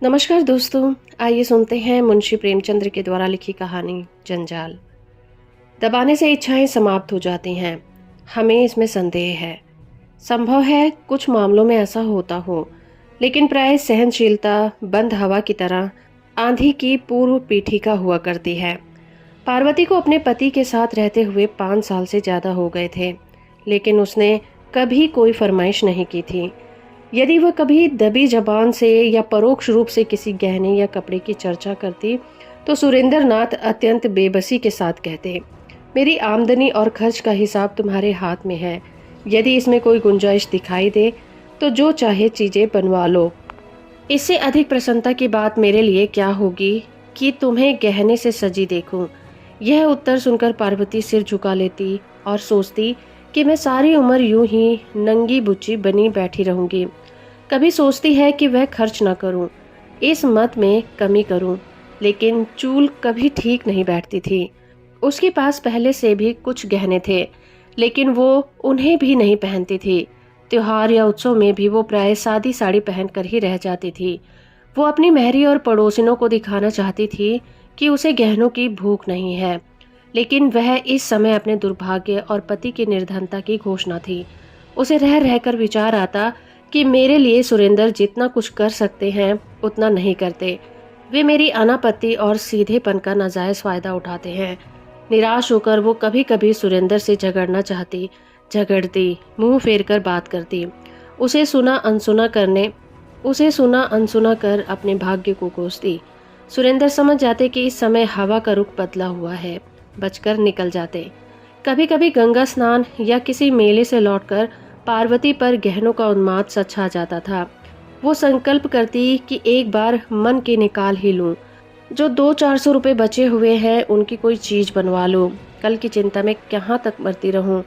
नमस्कार दोस्तों, आइए सुनते हैं मुंशी प्रेमचंद्र के द्वारा लिखी कहानी जंजाल। दबाने से इच्छाएं समाप्त हो जाती हैं, हमें इसमें संदेह है। संभव है कुछ मामलों में ऐसा होता हो, लेकिन प्राय सहनशीलता बंद हवा की तरह आंधी की पूर्व पीठिका हुआ करती है। पार्वती को अपने पति के साथ रहते हुए 5 साल से ज्यादा हो गए थे, लेकिन उसने कभी कोई फरमाइश नहीं की थी। यदि वह कभी दबी जबान से या परोक्ष रूप से किसी गहने या कपड़े की चर्चा करती, तो सुरेंद्र नाथ अत्यंत बेबसी के साथ कहते, मेरी आमदनी और खर्च का हिसाब तुम्हारे हाथ में है। यदि इसमें कोई गुंजाइश दिखाई दे तो जो चाहे चीजें बनवा लो। इससे अधिक प्रसन्नता की बात मेरे लिए क्या होगी कि तुम्हें गहने से सजी देखूं। यह उत्तर सुनकर पार्वती सिर झुका लेती और सोचती कि मैं सारी उम्र यूं ही नंगी बुच्ची बनी बैठी रहूंगी। कभी सोचती है कि वह खर्च ना करूं, इस मत में कमी करूं, लेकिन चूल कभी ठीक नहीं बैठती थी। उसके पास पहले से भी कुछ गहने थे, लेकिन वो उन्हें भी नहीं पहनती थी। त्योहार या उत्सव में भी वो प्राय सादी साड़ी पहनकर ही रह जाती थी। वो अपनी महरी और पड़ोसिनों को दिखाना चाहती थी कि उसे गहनों की भूख नहीं है, लेकिन वह इस समय अपने दुर्भाग्य और पति की निर्धनता की घोषणा थी। उसे रह रहकर विचार आता कि मेरे लिए सुरेंद्र जितना कुछ कर सकते हैं उतना नहीं करते। वे मेरी अनापत्ति और सीधेपन का नाजायज फायदा उठाते हैं। निराश होकर वो कभी कभी सुरेंद्र से झगड़ना चाहती, झगड़ती, मुंह फेर कर बात करती, उसे सुना अनसुना कर अपने भाग्य को कोसती। सुरेंद्र समझ जाते कि इस समय हवा का रुख बदला हुआ है, बचकर निकल जाते। कभी कभी गंगा स्नान या किसी मेले से लौटकर पार्वती पर गहनों का उन्माद सा छा जाता था। वो संकल्प करती कि एक बार मन के निकाल ही लूं, जो 200-400 रुपए बचे हुए हैं उनकी कोई चीज बनवा लूं। कल की चिंता में कहाँ तक मरती रहूं।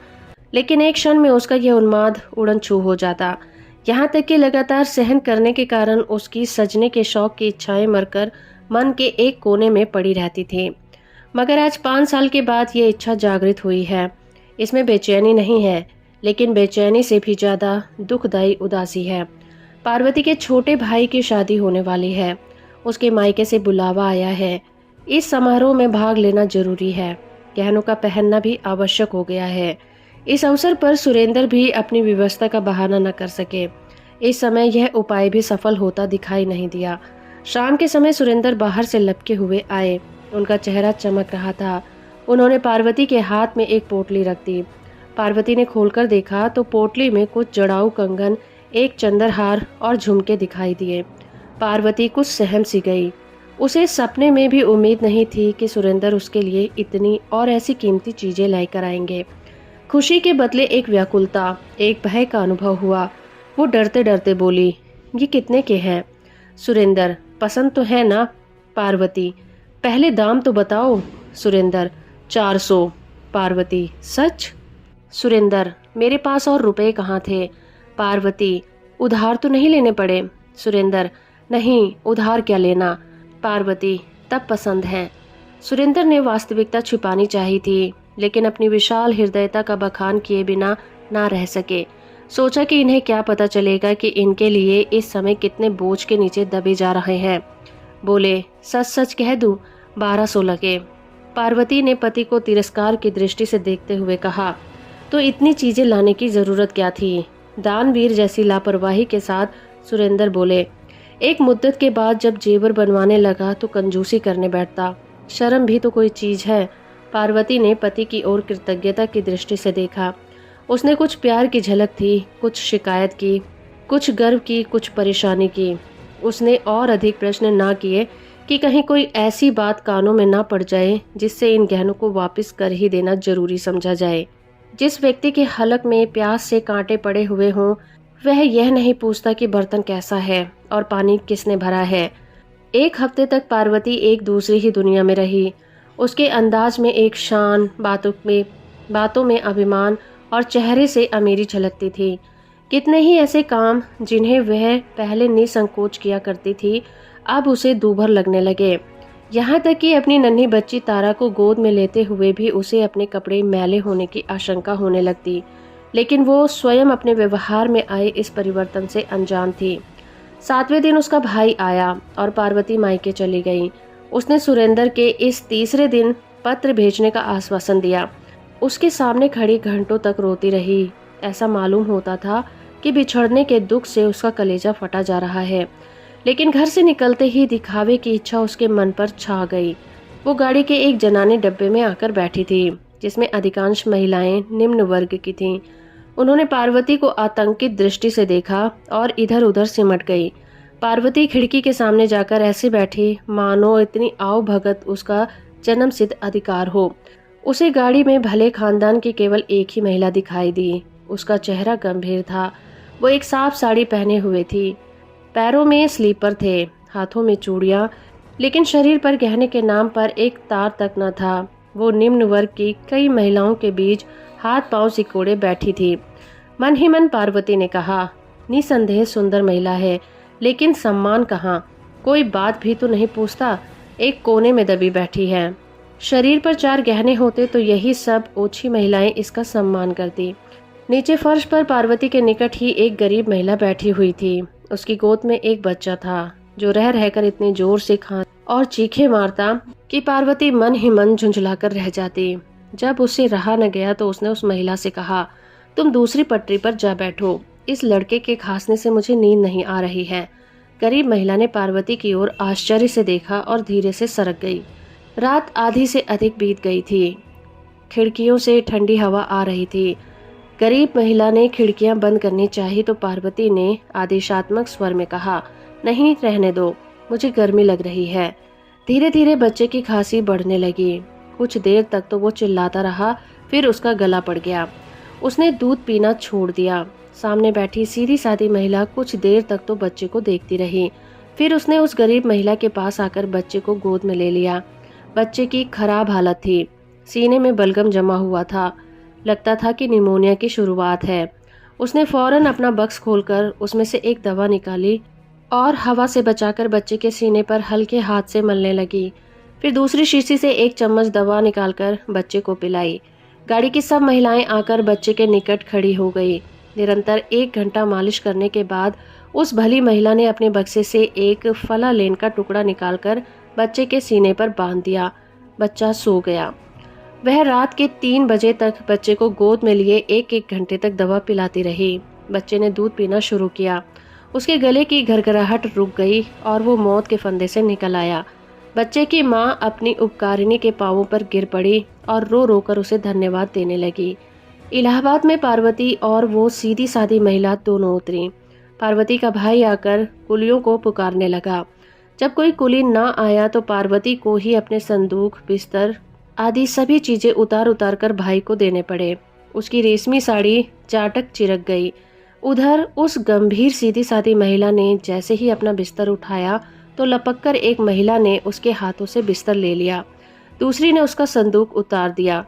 लेकिन एक क्षण में उसका यह उन्माद उड़न छू हो जाता। यहाँ तक कि लगातार सहन करने के कारण उसकी सजने के शौक की इच्छाएं मरकर मन के एक कोने में पड़ी रहती थी। मगर आज 5 साल के बाद ये इच्छा जागृत हुई है। इसमें बेचैनी नहीं है, लेकिन बेचैनी से भी ज्यादा दुखदायी उदासी है। पार्वती के छोटे भाई की शादी होने वाली है। उसके मायके से बुलावा आया है। इस समारोह में भाग लेना जरूरी है। गहनों का पहनना भी आवश्यक हो गया है। इस अवसर पर सुरेंद्र भी अपनी व्यवस्था का बहाना न कर सके। इस समय यह उपाय भी सफल होता दिखाई नहीं दिया। शाम के समय सुरेंद्र बाहर से लपके हुए आए। उनका चेहरा चमक रहा था। उन्होंने पार्वती के हाथ में एक पोटली रख दी। पार्वती ने खोलकर देखा तो पोटली में कुछ जड़ाऊ कंगन, एक चंद्रहार और झुमके दिखाई दिए। पार्वती कुछ सहम सी गई। उसे सपने में भी उम्मीद नहीं थी कि सुरेंद्र उसके लिए इतनी और ऐसी कीमती चीजें लेकर आएंगे। खुशी के बदले एक व्याकुलता, एक भय का अनुभव हुआ। वो डरते डरते बोली, ये कितने के हैं? सुरेंद्र, पसंद तो है ना? पार्वती, पहले दाम तो बताओ। सुरेंद्र, 400। पार्वती, सच? सुरेंद्र, मेरे पास और रुपए कहाँ थे? पार्वती, उधार तो नहीं लेने पड़े? सुरेंद्र, नहीं, उधार क्या लेना। पार्वती, तब पसंद है। सुरेंद्र ने वास्तविकता छिपानी चाहिए थी, लेकिन अपनी विशाल हृदयता का बखान किए बिना ना रह सके। सोचा कि इन्हें क्या पता चलेगा कि इनके लिए इस समय कितने बोझ के नीचे दबे जा रहे हैं। बोले, सच सच कह दूं, 12-16 के। पार्वती ने पति को तिरस्कार की दृष्टि से देखते हुए कहा, तो इतनी चीजें लाने की जरूरत क्या थी? दानवीर जैसी लापरवाही के साथ सुरेंद्र बोले, एक मुद्दत के बाद जब जेवर बनवाने लगा तो कंजूसी करने बैठता। शर्म भी तो कोई चीज है। पार्वती ने पति की ओर कृतज्ञता की दृष्टि से देखा। उसने कुछ प्यार की झलक थी, कुछ शिकायत की, कुछ गर्व की, कुछ परेशानी की। उसने और अधिक प्रश्न ना किए कि कहीं कोई ऐसी बात कानों में ना पड़ जाए जिससे इन गहनों को वापस कर ही देना जरूरी समझा जाए। जिस व्यक्ति के हलक में प्यास से कांटे पड़े हुए हों, वह यह नहीं पूछता कि बर्तन कैसा है और पानी किसने भरा है। एक हफ्ते तक पार्वती एक दूसरी ही दुनिया में रही। उसके अंदाज में एक शान, बातों में अभिमान और चेहरे से अमीरी झलकती थी। कितने ही ऐसे काम जिन्हें वह पहले निसंकोच किया करती थी, अब उसे दूभर लगने लगे। यहाँ तक कि अपनी नन्ही बच्ची तारा को गोद में लेते हुए भी उसे अपने कपड़े मैले होने की आशंका होने लगती। लेकिन वो स्वयं अपने व्यवहार में आए इस परिवर्तन से अनजान थी। 7वें दिन उसका भाई आया और पार्वती मायके चली गई। उसने सुरेंद्र के इस तीसरे दिन पत्र भेजने का आश्वासन दिया। उसके सामने खड़ी घंटों तक रोती रही। ऐसा मालूम होता था कि बिछड़ने के दुख से उसका कलेजा फटा जा रहा है। लेकिन घर से निकलते ही दिखावे की इच्छा उसके मन पर छा गई। वो गाड़ी के एक जनाने डब्बे में आकर बैठी थी, जिसमें अधिकांश महिलाएं निम्न वर्ग की थीं। उन्होंने पार्वती को आतंकित दृष्टि से देखा और इधर उधर सिमट गई। पार्वती खिड़की के सामने जाकर ऐसे बैठी मानो इतनी आओ भगत उसका जन्म सिद्ध अधिकार हो। उसे गाड़ी में भले खानदान की केवल एक ही महिला दिखाई दी। उसका चेहरा गंभीर था। वो एक साफ साड़ी पहने हुए थी, पैरों में स्लीपर थे, हाथों में चूड़ियां, लेकिन शरीर पर गहने के नाम पर एक तार तक न था। वो निम्न वर्ग की कई महिलाओं के बीच हाथ पांव सिकोड़े बैठी थी। मन ही मन पार्वती ने कहा, निसंदेह सुंदर महिला है, लेकिन सम्मान कहाँ? कोई बात भी तो नहीं पूछता, एक कोने में दबी बैठी है। शरीर पर 4 गहने होते तो यही सब ओछी महिलाएं इसका सम्मान करती। नीचे फर्श पर पार्वती के निकट ही एक गरीब महिला बैठी हुई थी। उसकी गोद में एक बच्चा था, जो रह रहकर इतने जोर से खां और चीखे मारता कि पार्वती मन ही मन झुंझलाकर रह जाती। जब उससे रहा न गया तो उसने उस महिला से कहा, तुम दूसरी पटरी पर जा बैठो, इस लड़के के खांसने से मुझे नींद नहीं आ रही है। गरीब महिला ने पार्वती की ओर आश्चर्य से देखा और धीरे से सरक गई। रात आधी से अधिक बीत गई थी। खिड़कियों से ठंडी हवा आ रही थी। गरीब महिला ने खिड़कियां बंद करनी चाही तो पार्वती ने आदेशात्मक स्वर में कहा, नहीं, रहने दो, मुझे गर्मी लग रही है। धीरे धीरे बच्चे की खांसी बढ़ने लगी। कुछ देर तक तो वो चिल्लाता रहा, फिर उसका गला पड़ गया। उसने दूध पीना छोड़ दिया। सामने बैठी सीधी सादी महिला कुछ देर तक तो बच्चे को देखती रही। फिर उसने उस गरीब महिला के पास आकर बच्चे को गोद में ले लिया। बच्चे की खराब हालत थी, सीने में बलगम जमा हुआ था। लगता था कि निमोनिया की शुरुआत है। उसने फौरन अपना बक्स खोलकर उसमें से एक दवा निकाली और हवा से बचाकर बच्चे के सीने पर हल्के हाथ से मलने लगी। फिर दूसरी शीशी से एक चम्मच दवा निकालकर बच्चे को पिलाई। गाड़ी की सब महिलाएं आकर बच्चे के निकट खड़ी हो गई। निरंतर 1 घंटा मालिश करने के बाद उस भली महिला ने अपने बक्से से एक फला लेन का टुकड़ा निकालकर बच्चे के सीने पर बांध दिया। बच्चा सो गया। वह रात के 3 बजे तक बच्चे को गोद में लिए 1-1 घंटे तक दवा पिलाती रही। बच्चे ने दूध पीना शुरू किया। उसके गले की घरघराहट रुक गई और वो मौत के फंदे से निकल आया। बच्चे की माँ अपनी उपकारिणी के पांवों पर गिर पड़ी और रो रो कर उसे धन्यवाद देने लगी। इलाहाबाद में पार्वती और वो सीधी सादी महिला दोनों उतरी। पार्वती का भाई आकर कुलियों को पुकारने लगा। जब कोई कुली न आया तो पार्वती को ही अपने संदूक, बिस्तर आदि सभी चीजें उतार उतार कर भाई को देने पड़े। उसकी रेशमी साड़ी चाटक चिरक गई। उधर उस गंभीर सीधी सादी महिला ने जैसे ही अपना बिस्तर उठाया तो लपक कर एक महिला ने उसके हाथों से बिस्तर ले लिया। दूसरी ने उसका संदूक उतार दिया।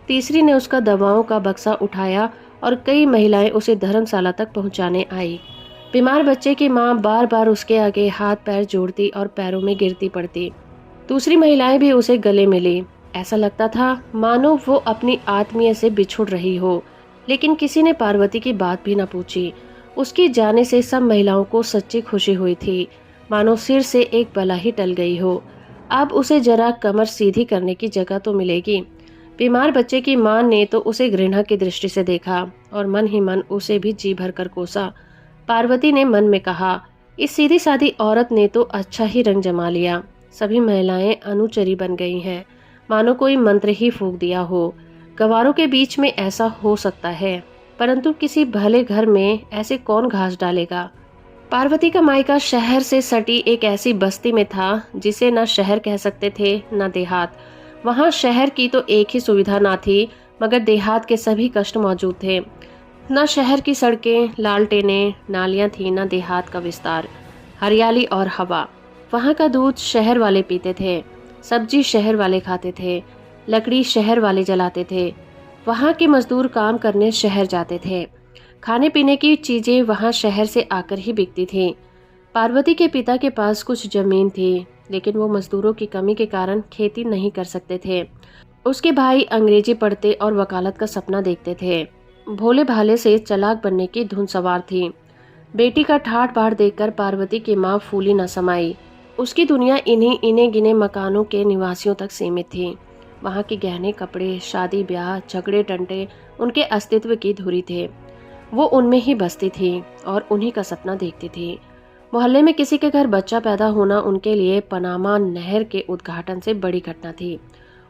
तीसरी ने उसका दवाओं का बक्सा उठाया और कई महिलाएं उसे धर्मशाला तक पहुंचाने आई। बीमार बच्चे की माँ बार बार उसके आगे हाथ पैर जोड़ती और पैरों में गिरती पड़ती। दूसरी महिलाएं भी उसे गले मिली। ऐसा लगता था मानो वो अपनी आत्मीय से बिछुड़ रही हो, लेकिन किसी ने पार्वती की बात भी न पूछी। उसके जाने से सब महिलाओं को सच्ची खुशी हुई थी, मानो सिर से एक बला ही टल गई हो। अब उसे जरा कमर सीधी करने की जगह तो मिलेगी। बीमार बच्चे की मां ने तो उसे घृणा की दृष्टि से देखा और मन ही मन उसे भी जी भर कर कोसा। पार्वती ने मन में कहा, इस सीधी सादी औरत ने तो अच्छा ही रंग जमा लिया। सभी महिलाएं अनुचरी बन गई हैं, मानो कोई मंत्र ही फूंक दिया हो। गवारों के बीच में ऐसा हो सकता है, परंतु किसी भले घर में ऐसे कौन घास डालेगा। पार्वती का मायका शहर से सटी एक ऐसी बस्ती में था जिसे न शहर कह सकते थे न देहात। वहाँ शहर की तो एक ही सुविधा ना थी, मगर देहात के सभी कष्ट मौजूद थे। न शहर की सड़कें, लालटेनें, नालियां थी, न देहात का विस्तार, हरियाली और हवा। वहाँ का दूध शहर वाले पीते थे, सब्जी शहर वाले खाते थे, लकड़ी शहर वाले जलाते थे। वहाँ के मजदूर काम करने शहर जाते थे। खाने पीने की चीजें वहाँ शहर से आकर ही बिकती थी। पार्वती के पिता के पास कुछ जमीन थी, लेकिन वो मजदूरों की कमी के कारण खेती नहीं कर सकते थे। उसके भाई अंग्रेजी पढ़ते और वकालत का सपना देखते थे। भोले भाले से चालाक बनने की धुन सवार थी। बेटी का ठाट बाट देखकर पार्वती की माँ फूली न समाई। उसकी दुनिया इन्हीं इन्हें गिने मकानों के निवासियों तक सीमित थी। वहाँ के गहने कपड़े, शादी ब्याह, झगड़े टंटे उनके अस्तित्व की धुरी थे। वो उनमें ही बसती थी और उन्हीं का सपना देखती थी। मोहल्ले में किसी के घर बच्चा पैदा होना उनके लिए पनामा नहर के उद्घाटन से बड़ी घटना थी,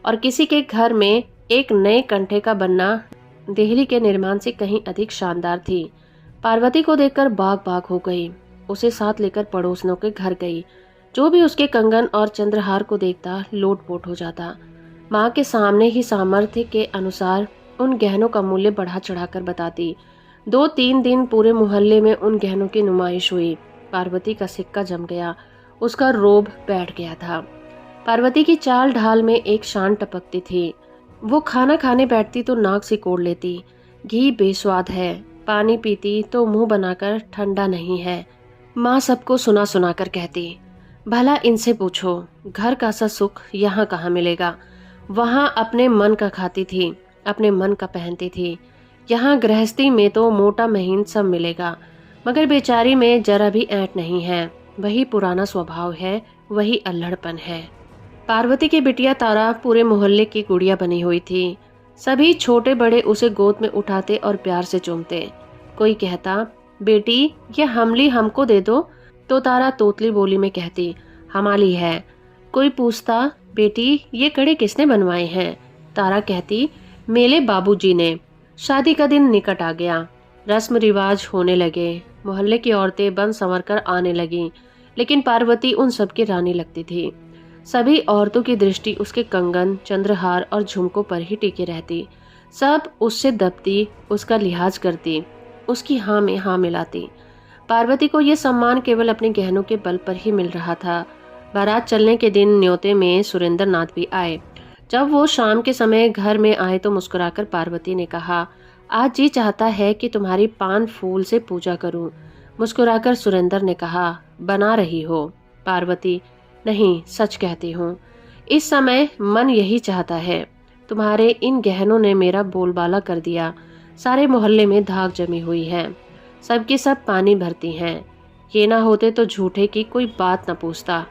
और किसी के घर में एक नए कंठे का बनना देहली के निर्माण से कहीं अधिक शानदार थी। पार्वती को देखकर बाग बाग हो गई। उसे साथ लेकर पड़ोसनों के घर गई। जो भी उसके कंगन और चंद्रहार को देखता लोटपोट हो जाता। माँ के सामने ही सामर्थ्य के अनुसार उन गहनों का मूल्य बढ़ा चढ़ाकर बताती। 2-3 दिन पूरे मोहल्ले में उन गहनों की नुमाइश हुई। पार्वती का सिक्का जम गया, उसका रोब बैठ गया था। पार्वती की चाल ढाल में एक शान टपकती थी। वो खाना खाने बैठती तो नाक सिकोड़ लेती। घी बेस्वाद है, पानी पीती तो मुंह बनाकर ठंडा नहीं है। माँ सबको सुना सुना कर कहती, भला इनसे पूछो घर का सा सुख यहाँ कहाँ मिलेगा। वहाँ अपने मन का खाती थी, अपने मन का पहनती थी। यहाँ गृहस्थी में तो मोटा महीन सब मिलेगा, मगर बेचारी में जरा भी ऐंठ नहीं है। वही पुराना स्वभाव है, वही अल्हड़पन है। पार्वती की बिटिया तारा पूरे मोहल्ले की गुड़िया बनी हुई थी। सभी छोटे बड़े उसे गोद में उठाते और प्यार से चूमते। कोई कहता, बेटी ये हमली हमको दे दो, तो तारा तोतली बोली में कहती, हमारी है। कोई पूछता, बेटी ये कड़े किसने बनवाए हैं? तारा कहती, मेरे बाबूजी ने। शादी का दिन निकट आ गया। रस्म रिवाज होने लगे। मोहल्ले की औरतें बन संवर कर आने लगीं, लेकिन पार्वती उन सब की रानी लगती थी। सभी औरतों की दृष्टि उसके कंगन, चंद्रहार और झुमकों पर ही टिकी रहती। सब उससे दबती, उसका लिहाज करती, उसकी हाँ में हाँ मिलाती। पार्वती को यह सम्मान केवल अपने गहनों के बल पर ही मिल रहा था। बारात चलने के दिन न्योते में सुरेंद्र नाथ भी आए। जब वो शाम के समय घर में आए तो मुस्कुराकर पार्वती ने कहा, आज जी चाहता है कि तुम्हारी पान फूल से पूजा करूं। मुस्कुराकर सुरेंद्र ने कहा, बना रही हो? पार्वती, नहीं सच कहती हूँ। इस समय मन यही चाहता है। तुम्हारे इन गहनों ने मेरा बोलबाला कर दिया। सारे मोहल्ले में धाक जमी हुई है, सबकी सब पानी भरती हैं। ये ना होते तो झूठे की कोई बात न पूछता।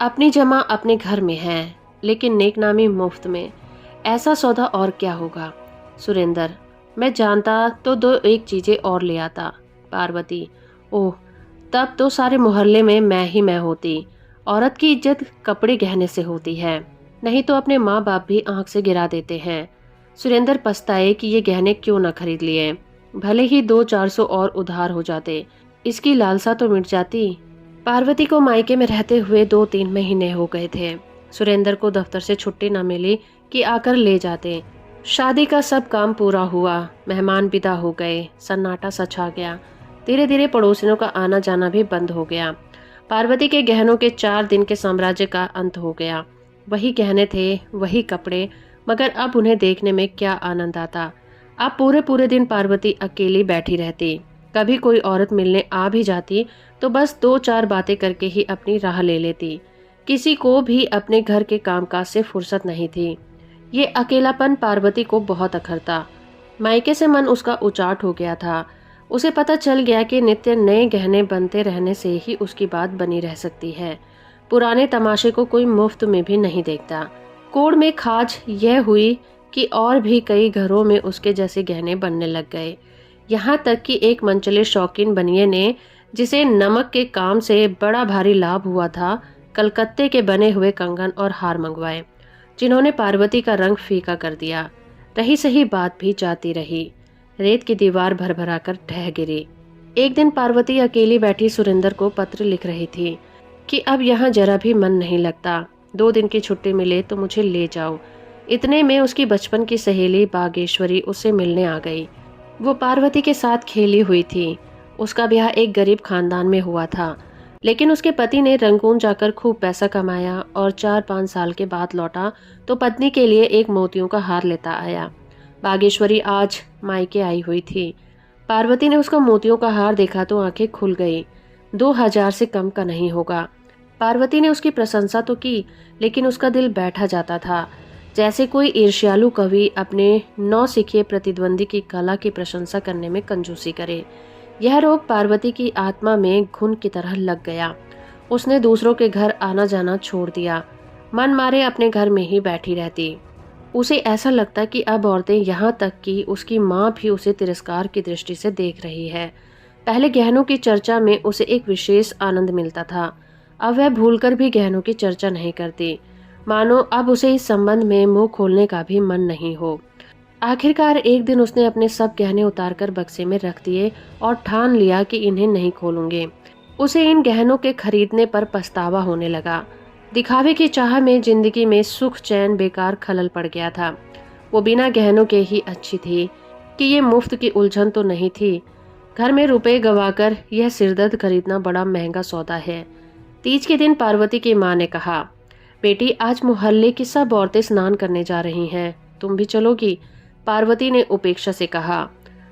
अपनी जमा अपने घर में है, लेकिन नेकनामी मुफ्त में। ऐसा सौदा और क्या होगा? सुरेंद्र, मैं जानता तो 2-1 चीजें और ले आता। पार्वती, ओह तब तो सारे मोहल्ले में मैं होती। औरत की इज्जत कपड़े गहने से होती है, नहीं तो अपने माँ बाप भी आंख से गिरा देते हैं। सुरेंद्र पछताए कि ये गहने क्यों न खरीद लिए। भले ही 200-400 और उधार हो जाते, इसकी लालसा तो मिट जाती। पार्वती को मायके में रहते हुए 2-3 महीने हो गए थे। सुरेंद्र को दफ्तर से छुट्टी न मिली कि आकर ले जाते। शादी का सब काम पूरा हुआ, मेहमान विदा हो गए, सन्नाटा सा छा गया। धीरे धीरे पड़ोसियों का आना जाना भी बंद हो गया। पार्वती के गहनों के 4 दिन के साम्राज्य का अंत हो गया। वही गहने थे, वही कपड़े, मगर अब उन्हें देखने में क्या आनंद आता। अब पूरे पूरे दिन पार्वती अकेली बैठी रहती। कभी कोई औरत मिलने आ भी जाती तो बस 2-4 बातें करके ही अपनी राह ले लेती। किसी को भी अपने घर के कामकाज से फुर्सत नहीं थी। ये अकेलापन पार्वती को बहुत अखरता। मायके से मन उसका उचाट हो गया था। उसे पता चल गया कि नित्य नए गहने बनते रहने से ही उसकी बात बनी रह सकती है। पुराने तमाशे को कोई मुफ्त में भी नहीं देखता। कोड़ में खाज यह हुई कि और भी कई घरों में उसके जैसे गहने बनने लग गए। यहाँ तक कि एक मनचले शौकीन बनिए ने, जिसे नमक के काम से बड़ा भारी लाभ हुआ था, कलकत्ते के बने हुए कंगन और हार मंगवाए, जिन्होंने पार्वती का रंग फीका कर दिया। रही सही बात भी जाती रही। रेत की दीवार भरभरा कर ढह गिरी। एक दिन पार्वती अकेली बैठी सुरेंद्र को पत्र लिख रही थी कि अब यहाँ जरा भी मन नहीं लगता। 2 दिन की छुट्टी मिले तो मुझे ले जाओ। इतने में उसकी बचपन की सहेली बागेश्वरी उससे मिलने आ गई। वो पार्वती के साथ खेली हुई थी। उसका ब्याह एक गरीब खानदान में हुआ था, लेकिन उसके पति ने रंगून जाकर खूब पैसा कमाया और 4-5 साल के बाद लौटा तो पत्नी के लिए एक मोतियों का हार लेता आया। बागेश्वरी आज मायके आई हुई थी। पार्वती ने उसका मोतियों का हार देखा तो आंखें खुल गई। 2000 से कम का नहीं होगा। पार्वती ने उसकी प्रशंसा तो की, लेकिन उसका दिल बैठा जाता था, जैसे कोई ईर्ष्यालु कवि अपने नौसिखिए प्रतिद्वंदी की कला की प्रशंसा करने में कंजूसी करे। यह रोग पार्वती की आत्मा में घुन की तरह लग गया। उसने दूसरों के घर आना जाना छोड़ दिया, मन मारे अपने घर में ही बैठी रहती। उसे ऐसा लगता कि अब औरतें, यहाँ तक कि उसकी माँ भी उसे तिरस्कार की दृष्टि से देख रही है। पहले गहनों की चर्चा में उसे एक विशेष आनंद मिलता था, अब वह भूलकर भी गहनों की चर्चा नहीं करती, मानो अब उसे इस संबंध में मुंह खोलने का भी मन नहीं हो। आखिरकार एक दिन उसने अपने सब गहने उतारकर बक्से में रख दिए और ठान लिया कि इन्हें नहीं खोलूंगे। उसे इन गहनों के खरीदने पर पछतावा होने लगा। दिखावे की चाह में जिंदगी में सुख चैन बेकार खलल पड़ गया था। वो बिना गहनों के ही अच्छी थी कि ये मुफ्त की उलझन तो नहीं थी। घर में रुपए गवाकर यह सिरदर्द खरीदना बड़ा महंगा सौदा है। तीज के दिन पार्वती की माँ ने कहा, बेटी आज मोहल्ले की सब औरतें स्नान करने जा रही हैं, तुम भी चलोगी? पार्वती ने उपेक्षा से कहा,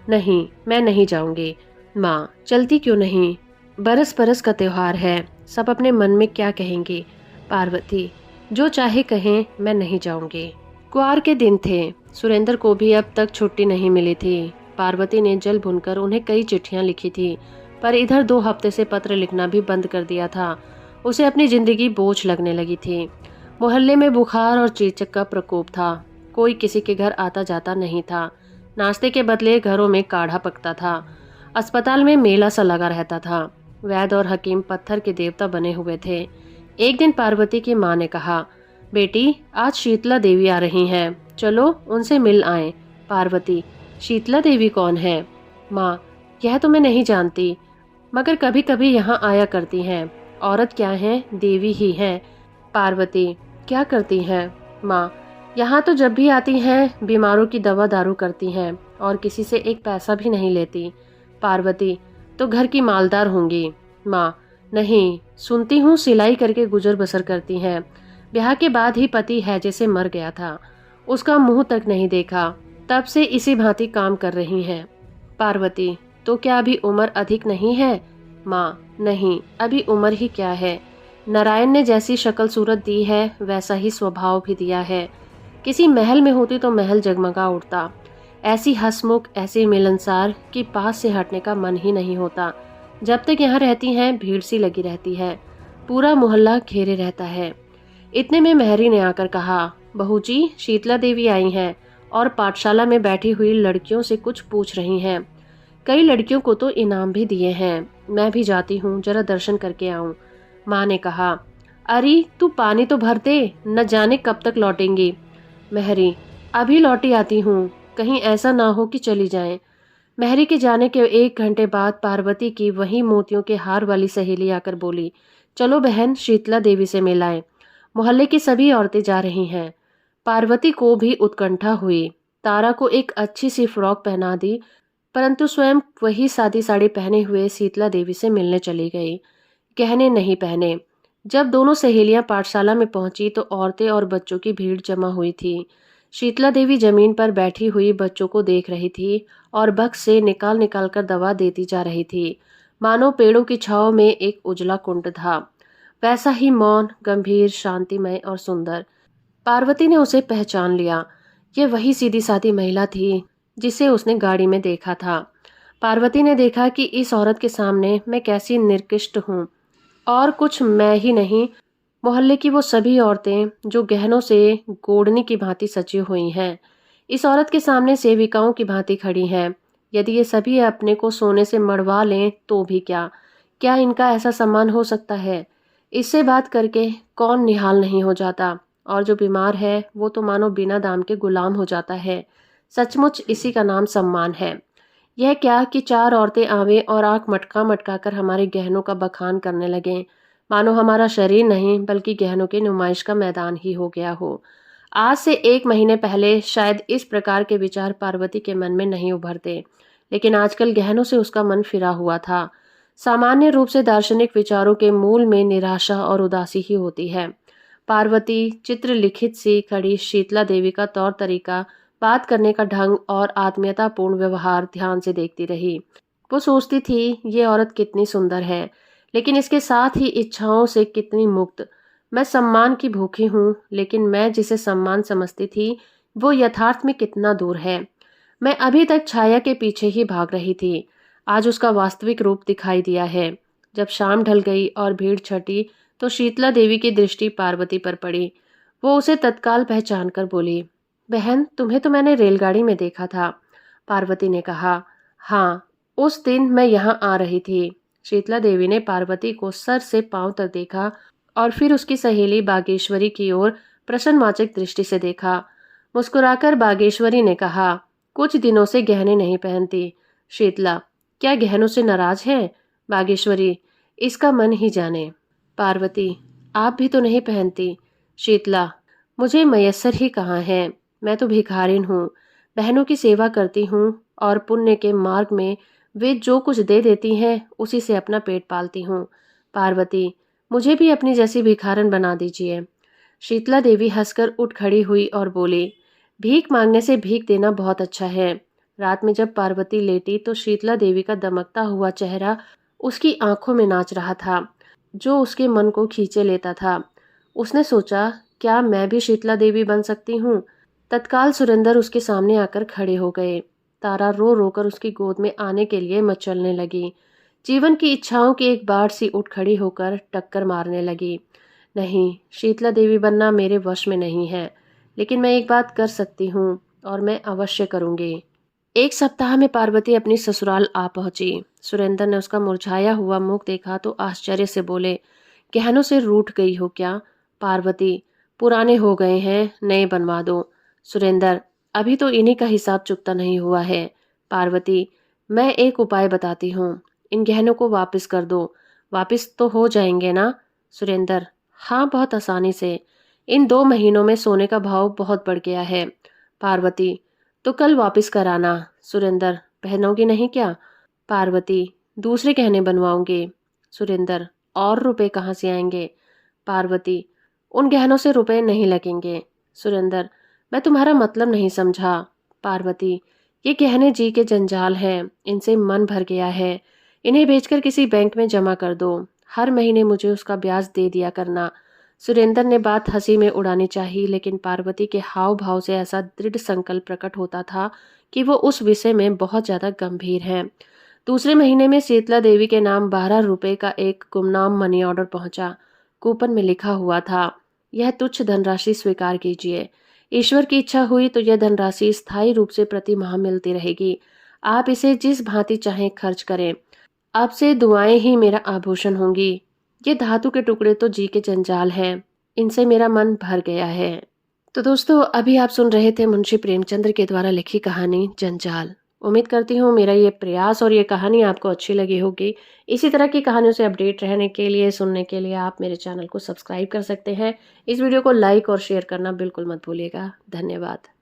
नहीं, मैं नहीं जाऊंगी। माँ, चलती क्यों नहीं? बरस बरस का त्योहार है, सब अपने मन में क्या कहेंगे। पार्वती, जो चाहे कहें, मैं नहीं जाऊंगी। कुआर के दिन थे, सुरेंद्र को भी अब तक छुट्टी नहीं मिली थी। पार्वती ने जल भुनकर उन्हें कई चिट्ठियां लिखी थी, पर इधर 2 हफ्ते से पत्र लिखना भी बंद कर दिया था। उसे अपनी जिंदगी बोझ लगने लगी थी। मोहल्ले में बुखार और चेचक का प्रकोप था। कोई किसी के घर आता जाता नहीं था। नाश्ते के बदले घरों में काढ़ा पकता था। अस्पताल में मेला सा लगा रहता था। वैद्य और हकीम पत्थर के देवता बने हुए थे। एक दिन पार्वती की माँ ने कहा, बेटी आज शीतला देवी आ रही हैं, चलो उनसे मिल आएं। पार्वती, शीतला देवी कौन है? माँ, यह तो मैं नहीं जानती, मगर कभी कभी यहाँ आया करती हैं। औरत क्या है, देवी ही है। पार्वती, क्या करती हैं? माँ, यहाँ तो जब भी आती हैं बीमारों की दवा दारू करती हैं और किसी से एक पैसा भी नहीं लेती। पार्वती, तो घर की मालदार होंगी। माँ, नहीं, सुनती हूँ सिलाई करके गुजर बसर करती हैं। ब्याह के बाद ही पति है जैसे मर गया था, उसका मुंह तक नहीं देखा, तब से इसी भांति काम कर रही हैं। पार्वती, तो क्या अभी उम्र अधिक नहीं है? माँ, नहीं, अभी उम्र ही क्या है। नारायण ने जैसी शक्ल सूरत दी है वैसा ही स्वभाव भी दिया है। किसी महल में होती तो महल जगमगा उठता। ऐसी हंसमुख, ऐसी मिलनसार कि पास से हटने का मन ही नहीं होता। जब तक यहाँ रहती हैं भीड़ सी लगी रहती है, पूरा मोहल्ला घेरे रहता है। इतने में मेहरी ने आकर कहा, बहू जी, शीतला देवी आई हैं और पाठशाला में बैठी हुई लड़कियों से कुछ पूछ रही हैं। कई लड़कियों को तो इनाम भी दिए हैं। मैं भी जाती हूँ, जरा दर्शन करके आऊं। माँ ने कहा, अरे तू पानी तो भर दे, न जाने कब तक लौटेंगी। मेहरी, अभी लौटी आती हूँ, कहीं ऐसा ना हो कि चली जाएं। मेहरी के जाने के 1 घंटे बाद पार्वती की वही मोतियों के हार वाली सहेली आकर बोली, चलो बहन, शीतला देवी से मिलाएं। मोहल्ले की सभी औरतें जा रही हैं। पार्वती को भी उत्कंठा हुई। तारा को एक अच्छी सी फ्रॉक पहना दी, परंतु स्वयं वही सादी साड़ी पहने हुए शीतला देवी से मिलने चली गई। गहने नहीं पहने। जब दोनों सहेलियां पाठशाला में पहुंची तो औरतें और बच्चों की भीड़ जमा हुई थी। शीतला देवी जमीन पर बैठी हुई बच्चों को देख रही थी और बक्स से निकाल निकाल कर दवा देती जा रही थी, मानो पेड़ों की छांव में एक उजला कुंड था। वैसा ही मौन, गंभीर, शांतिमय और सुंदर। पार्वती ने उसे पहचान लिया। ये वही सीधी सादी महिला थी जिसे उसने गाड़ी में देखा था। पार्वती ने देखा कि इस औरत के सामने मैं कैसी निर्किष्ट हूँ, और कुछ मैं ही नहीं, मोहल्ले की वो सभी औरतें जो गहनों से गोड़नी की भांति सजी हुई हैं, इस औरत के सामने सेविकाओं की भांति खड़ी हैं। यदि ये सभी अपने को सोने से मड़वा लें तो भी क्या, क्या इनका ऐसा सम्मान हो सकता है? इससे बात करके कौन निहाल नहीं हो जाता, और जो बीमार है वो तो मानो बिना दाम के गुलाम हो जाता है। सचमुच इसी का नाम सम्मान है। यह क्या कि 4 औरतें आवें और आंख मटका मटका कर हमारे गहनों का बखान करने लगें, मानो हमारा शरीर नहीं बल्कि गहनों की नुमाइश का मैदान ही हो गया हो। आज से 1 महीने पहले शायद इस प्रकार के विचार पार्वती के मन में नहीं उभरते, लेकिन आजकल गहनों से उसका मन फिरा हुआ था। सामान्य रूप से दार्शनिक विचारों के मूल में निराशा और उदासी ही होती है। पार्वती चित्र लिखित सी खड़ी शीतला देवी का तौर तरीका, बात करने का ढंग और आत्मीयतापूर्ण व्यवहार ध्यान से देखती रही। वो सोचती थी, ये औरत कितनी सुंदर है, लेकिन इसके साथ ही इच्छाओं से कितनी मुक्त। मैं सम्मान की भूखी हूँ, लेकिन मैं जिसे सम्मान समझती थी वो यथार्थ में कितना दूर है। मैं अभी तक छाया के पीछे ही भाग रही थी। आज उसका वास्तविक रूप दिखाई दिया है। जब शाम ढल गई और भीड़ छटी तो शीतला देवी की दृष्टि पार्वती पर पड़ी। वो उसे तत्काल पहचान कर बोली, बहन, तुम्हें तो मैंने रेलगाड़ी में देखा था। पार्वती ने कहा, हाँ, उस दिन मैं यहाँ आ रही थी। शीतला देवी ने पार्वती को सर से पांव तक देखा और फिर उसकी सहेली बागेश्वरी की ओर प्रश्नवाचक दृष्टि से देखा। मुस्कुराकर बागेश्वरी ने कहा, कुछ दिनों से गहने नहीं पहनती। शीतला, क्या गहनों से नाराज है? बागेश्वरी, इसका मन ही जाने। पार्वती, आप भी तो नहीं पहनती। शीतला, मुझे मयस्सर ही कहाँ है। मैं तो भिखारिन हूँ, बहनों की सेवा करती हूँ और पुण्य के मार्ग में वे जो कुछ दे देती हैं उसी से अपना पेट पालती हूँ। पार्वती, मुझे भी अपनी जैसी भिखारन बना दीजिए। शीतला देवी हंसकर उठ खड़ी हुई और बोली, भीख मांगने से भीख देना बहुत अच्छा है। रात में जब पार्वती लेटी तो शीतला देवी का दमकता हुआ चेहरा उसकी आंखों में नाच रहा था, जो उसके मन को खींचे लेता था। उसने सोचा, क्या मैं भी शीतला देवी बन सकती हूँ? तत्काल सुरेंद्र उसके सामने आकर खड़े हो गए। तारा रो रो कर उसकी गोद में आने के लिए मचलने लगी। जीवन की इच्छाओं की एक बाढ़ सी उठ खड़ी होकर टक्कर मारने लगी। नहीं, शीतला देवी बनना मेरे वश में नहीं है, लेकिन मैं एक बात कर सकती हूँ और मैं अवश्य करूंगी। एक सप्ताह में पार्वती अपनी ससुराल आ पहुंची। सुरेंद्र ने उसका मुरझाया हुआ मुख देखा तो आश्चर्य से बोले, गहनों से रूठ गई हो क्या? पार्वती, पुराने हो गए हैं, नए बनवा दो। सुरेंद्र, अभी तो इन्हीं का हिसाब चुकता नहीं हुआ है। पार्वती, मैं एक उपाय बताती हूँ, इन गहनों को वापस कर दो। वापस तो हो जाएंगे ना? सुरेंद्र, हाँ, बहुत आसानी से। इन 2 महीनों में सोने का भाव बहुत बढ़ गया है। पार्वती, तो कल वापस कराना। सुरेंद्र, पहनोगी नहीं क्या? पार्वती, दूसरे गहने बनवाऊंगी। सुरेंद्र, और रुपए कहाँ से आएंगे? पार्वती, उन गहनों से रुपए नहीं लगेंगे। सुरेंद्र, मैं तुम्हारा मतलब नहीं समझा। पार्वती, ये गहने जी के जंजाल हैं, इनसे मन भर गया है। इन्हें बेचकर किसी बैंक में जमा कर दो। हर महीने मुझे उसका ब्याज दे दिया करना। सुरेंद्र ने बात हंसी में उड़ानी चाही, लेकिन पार्वती के हाव भाव से ऐसा दृढ़ संकल्प प्रकट होता था कि वो उस विषय में बहुत ज्यादा गंभीर है। दूसरे महीने में शीतला देवी के नाम 12 रुपए का एक गुमनाम मनी ऑर्डर पहुंचा। कूपन में लिखा हुआ था, यह तुच्छ धनराशि स्वीकार कीजिए। ईश्वर की इच्छा हुई तो यह धनराशि स्थायी रूप से प्रति माह मिलती रहेगी। आप इसे जिस भांति चाहें खर्च करें। अब से दुआएं ही मेरा आभूषण होंगी। ये धातु के टुकड़े तो जी के जंजाल हैं, इनसे मेरा मन भर गया है। तो दोस्तों, अभी आप सुन रहे थे मुंशी प्रेमचंद्र के द्वारा लिखी कहानी जंजाल। उम्मीद करती हूँ मेरा ये प्रयास और ये कहानी आपको अच्छी लगी होगी। इसी तरह की कहानियों से अपडेट रहने के लिए, सुनने के लिए आप मेरे चैनल को सब्सक्राइब कर सकते हैं। इस वीडियो को लाइक और शेयर करना बिल्कुल मत भूलिएगा। धन्यवाद।